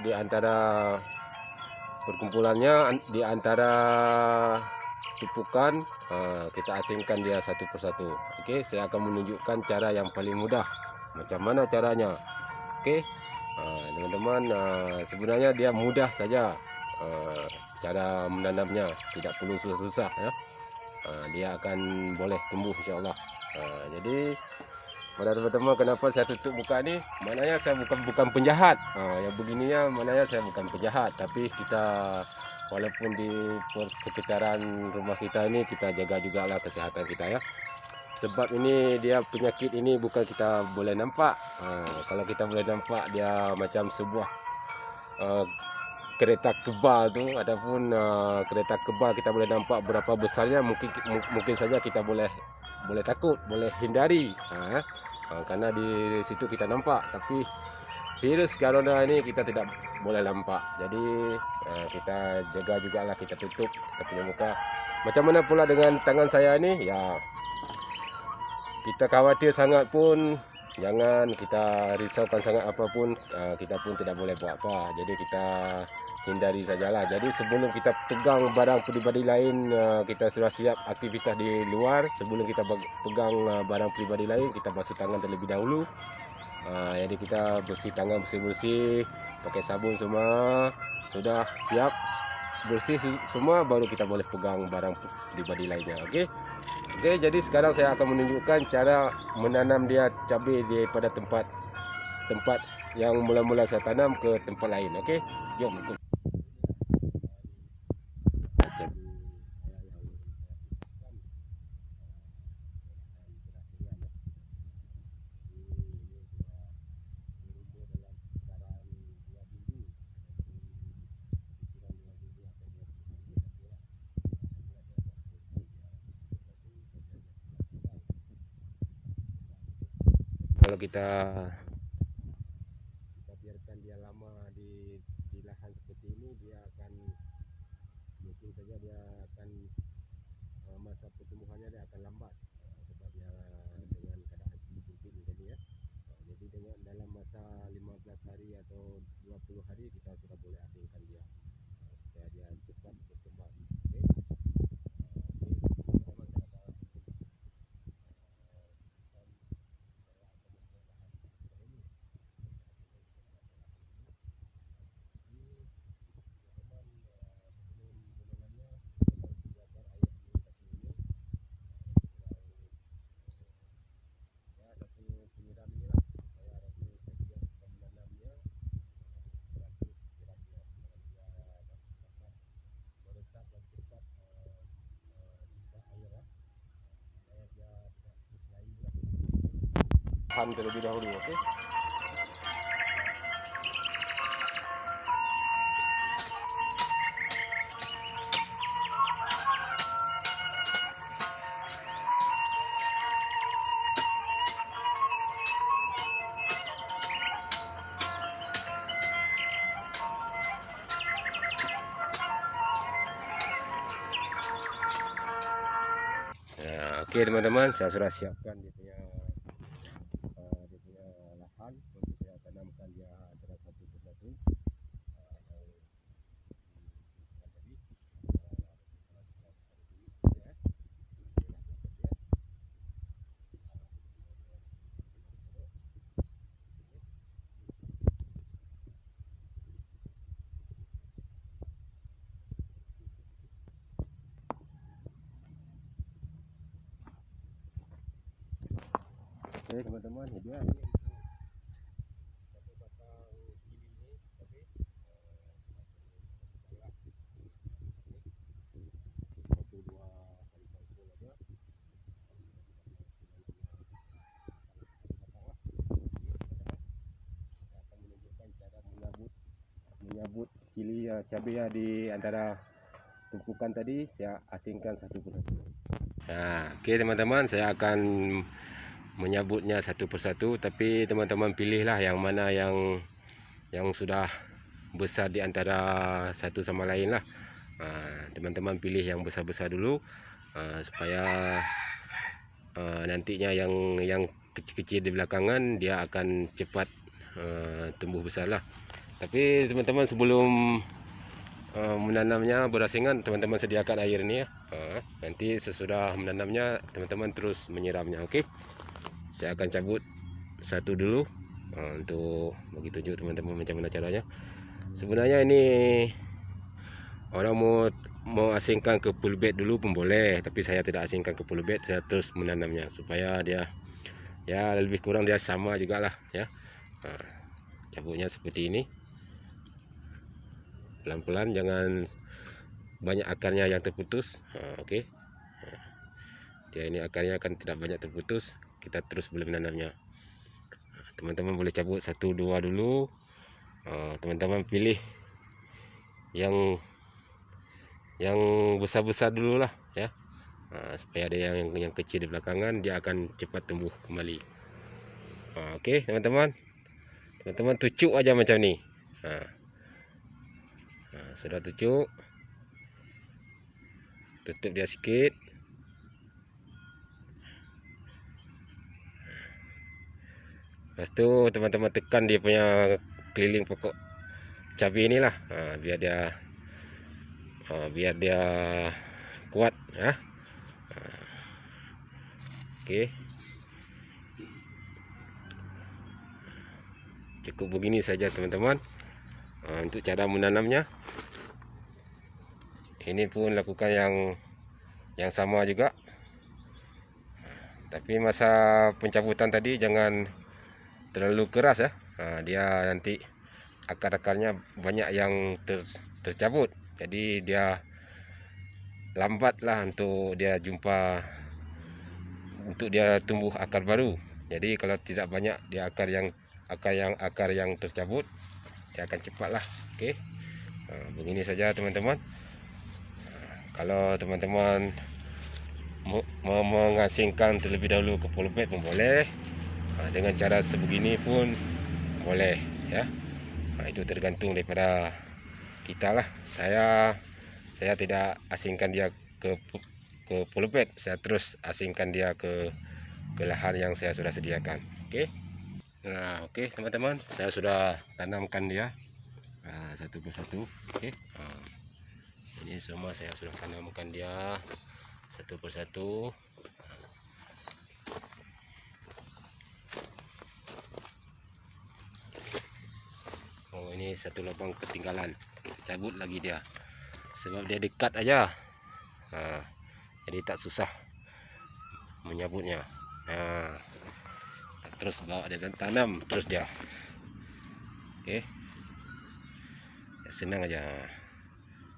di antara perkumpulannya, di antara tumpukan, kita asingkan dia satu persatu. Oke, saya akan menunjukkan cara yang paling mudah. Macam mana caranya? Oke, teman-teman, sebenarnya dia mudah saja, cara menanamnya, tidak perlu susah-susah ya. Dia akan boleh tumbuh insyaallah. Jadi pada teman-teman, kenapa saya tutup muka ini? Maknanya saya bukan penjahat. Yang begininya maknanya saya bukan penjahat, tapi kita walaupun di sekitaran rumah kita ini kita jaga juga lah kesehatan kita ya. Sebab ini dia penyakit ini bukan kita boleh nampak. Kalau kita boleh nampak dia macam sebuah kereta kebal tu, ataupun kereta kebal kita boleh nampak berapa besarnya, mungkin saja kita boleh takut, boleh hindari, karena di situ kita nampak. Tapi virus corona ini kita tidak boleh nampak, jadi kita jaga juga lah, kita tutup kita punya muka. Macam mana pula dengan tangan saya ini ya, kita khawatir sangat pun jangan, kita risaukan sangat apapun, kita pun tidak boleh buat apa. Jadi kita hindari sajalah. Jadi sebelum kita pegang barang pribadi lain, kita sudah siap aktivitas di luar. Sebelum kita pegang barang pribadi lain, kita basuh tangan terlebih dahulu. Jadi kita bersih tangan, bersih-bersih, pakai sabun semua. Sudah siap bersih semua, baru kita boleh pegang barang pribadi lainnya. Oke. Oke, jadi sekarang saya akan menunjukkan cara menanam dia cabai daripada tempat yang mula-mula saya tanam ke tempat lain. Oke, jom ikut. Kalau kita biarkan dia lama di lahan seperti ini, dia akan, mungkin saja dia akan, masa pertumbuhannya dia akan lambat, sebab dia dengan keadaan sempit jadi ya. Jadi dengan dalam masa 15 hari atau 20 hari kita sudah boleh asingkan dia, supaya dia cepat berkembang. Oke. Terlebih dahulu, oke. Ya, oke teman-teman, saya sudah siapkan dia punya lahan untuk saya tanamkan dia antara satu persatu. Oke teman-teman, ini dia. Menyabut cili cabai ya di antara tumpukan tadi, saya asingkan satu persatu. Nah, oke teman-teman, saya akan menyabutnya satu persatu, tapi teman-teman pilihlah yang mana yang sudah besar di antara satu sama lain lah. Teman-teman pilih yang besar-besar dulu, supaya nantinya yang kecil-kecil di belakangan dia akan cepat tumbuh besar lah. Tapi teman-teman sebelum menanamnya berasingan, teman-teman sediakan air ini ya. Nanti sesudah menanamnya teman-teman terus menyiramnya. Oke, saya akan cabut satu dulu untuk bagi tunjuk teman-teman macam mana caranya. Sebenarnya ini orang mau asingkan ke full bed dulu pun boleh, tapi saya tidak asingkan ke full bed, saya terus menanamnya supaya dia ya lebih kurang dia sama juga lah ya. Cabutnya seperti ini, pelan-pelan, jangan banyak akarnya yang terputus. Oke. Dia ini akarnya akan tidak banyak terputus, kita terus boleh menanamnya. Teman-teman boleh cabut 1-2 dulu. Teman-teman pilih yang besar-besar dulu lah ya, supaya ada yang kecil di belakangan, dia akan cepat tumbuh kembali. Oke teman-teman, tucuk aja macam ni. Sudah tucuk, tutup dia sikit. Lepas tu teman-teman tekan dia punya keliling pokok cabai inilah, biar dia kuat ya. Oke, cukup begini saja teman-teman. Untuk cara menanamnya ini pun lakukan yang sama juga, tapi masa pencabutan tadi jangan terlalu keras ya. Dia nanti akar-akarnya banyak yang tercabut, jadi dia lambatlah untuk dia tumbuh akar baru. Jadi kalau tidak banyak dia akar yang tercabut, dia akan cepatlah. Oke, begini saja teman-teman. Kalau teman-teman mau mengasingkan terlebih dahulu ke full bed pun boleh, dengan cara sebegini pun boleh ya. Itu tergantung daripada kita lah. Saya tidak asingkan dia ke full bed, saya terus asingkan dia ke lahan yang saya sudah sediakan. Oke. Nah, oke teman-teman, saya sudah tanamkan dia satu persatu. Oke. Ini semua saya sudah tanamkan dia satu persatu. Ini satu lubang ketinggalan, kita cabut lagi dia sebab dia dekat aja. Jadi tak susah menyabutnya. Terus bawa dia tanam terus dia. Oke, ya, senang aja,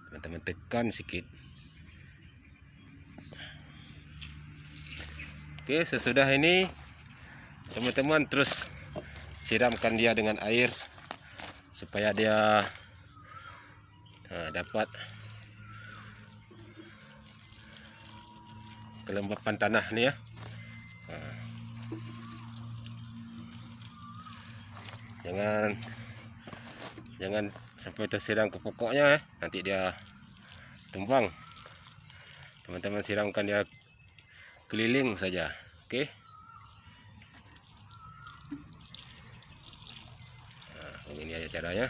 teman-teman tekan sikit. Oke, sesudah ini teman-teman terus siramkan dia dengan air supaya dia dapat kelembapan tanah nih ya. Jangan sampai tersiram ke pokoknya ya, nanti dia tumbang. Teman-teman siramkan dia keliling saja. Oke. Begini aja caranya.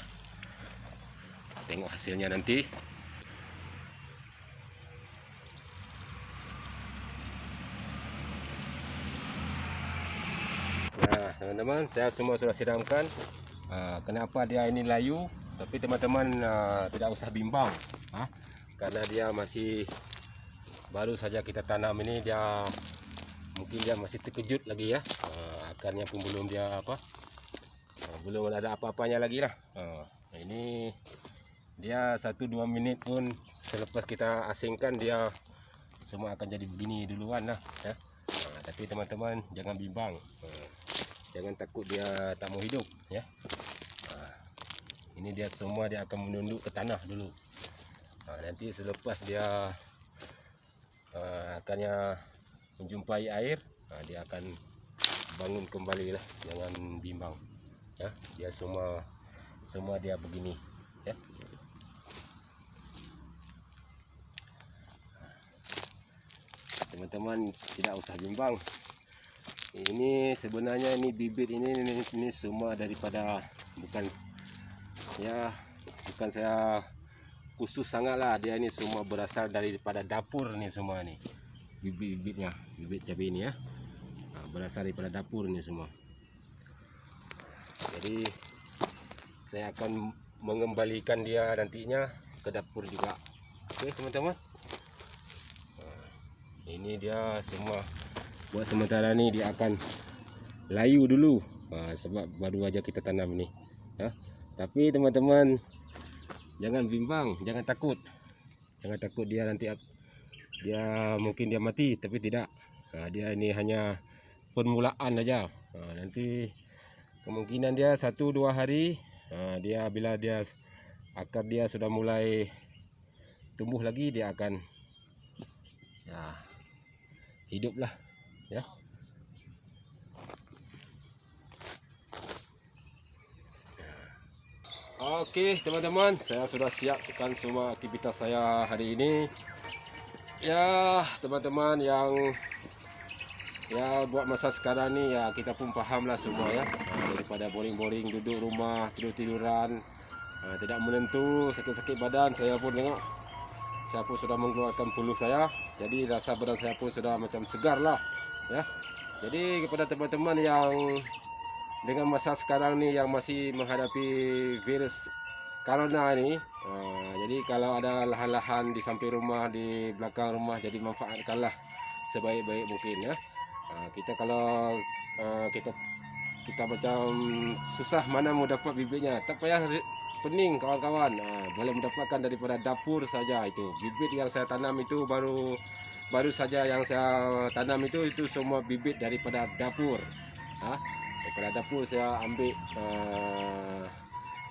Tengok hasilnya nanti. Nah teman-teman, saya semua sudah siramkan. Kenapa dia ini layu? Tapi teman-teman tidak usah bimbang, karena dia masih baru saja kita tanam ini, mungkin dia masih terkejut lagi ya. Akarnya pun belum belum ada apa-apanya lagi lah. Ini dia 1-2 menit pun selepas kita asingkan, dia semua akan jadi begini duluan lah ya. Tapi teman-teman jangan bimbang, jangan takut dia tak mau hidup ya. Ini dia semua dia akan menunduk ke tanah dulu. Nanti selepas dia akarnya menjumpai air, dia akan bangun kembali lah. Jangan bimbang ya, dia semua dia begini ya. Teman-teman tidak usah bimbang. Ini sebenarnya ini bibit ini semua daripada ya bukan saya khusus sangat lah, dia ini semua berasal daripada dapur nih semua nih, bibit-bibitnya, bibit cabai ini ya, berasal daripada dapur ini semua. Jadi saya akan mengembalikan dia nantinya ke dapur juga. Oke teman-teman, ini dia semua buat sementara nih, dia akan layu dulu, sebab baru aja kita tanam ini ya. Tapi teman-teman jangan bimbang, jangan takut dia nanti dia mungkin dia mati, tapi tidak. Dia ini hanya permulaan aja. Nanti kemungkinan dia 1-2 hari, dia bila dia akar dia sudah mulai tumbuh lagi, dia akan ya hiduplah ya. Oke teman-teman, saya sudah siapkan semua aktivitas saya hari ini ya. Teman-teman yang ya buat masa sekarang nih ya, kita pun paham lah semua ya, daripada boring-boring duduk rumah tidur-tiduran, tidak menentu, sakit-sakit badan. Saya pun tengok, saya pun sudah mengeluarkan puluh saya, jadi rasa badan saya pun sudah macam segar lah ya. Jadi kepada teman-teman yang dengan masa sekarang nih yang masih menghadapi virus corona ini, jadi kalau ada lahan-lahan di samping rumah, di belakang rumah, jadi manfaatkanlah sebaik-baik mungkin ya. Kita kalau kita macam susah mana mau dapat bibitnya, tak payah pening kawan-kawan, boleh mendapatkan daripada dapur saja. Itu bibit yang saya tanam itu baru saja yang saya tanam itu semua bibit daripada dapur. Daripada dapur saya ambil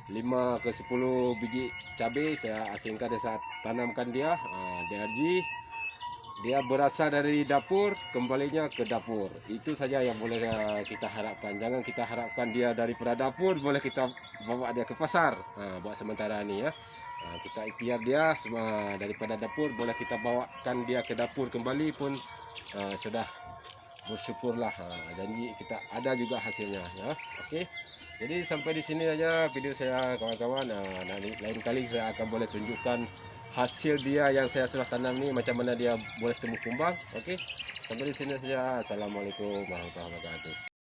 5 ke 10 biji cabai, saya asingkan dan saya tanamkan dia. Dia berasal dari dapur, kembalinya ke dapur. Itu saja yang boleh kita harapkan. Jangan kita harapkan dia daripada dapur boleh kita bawa dia ke pasar. Buat sementara ini ya, kita ikhtiar dia daripada dapur boleh kita bawakan dia ke dapur kembali pun sudah bersyukurlah. Janji kita ada juga hasilnya ya. Oke. Jadi sampai di sini saja video saya kawan-kawan. Lain kali saya akan boleh tunjukkan hasil dia yang saya sudah tanam ini, macam mana dia boleh tumbuh kembang. Oke. Sampai di sini saja. Assalamualaikum warahmatullahi wabarakatuh.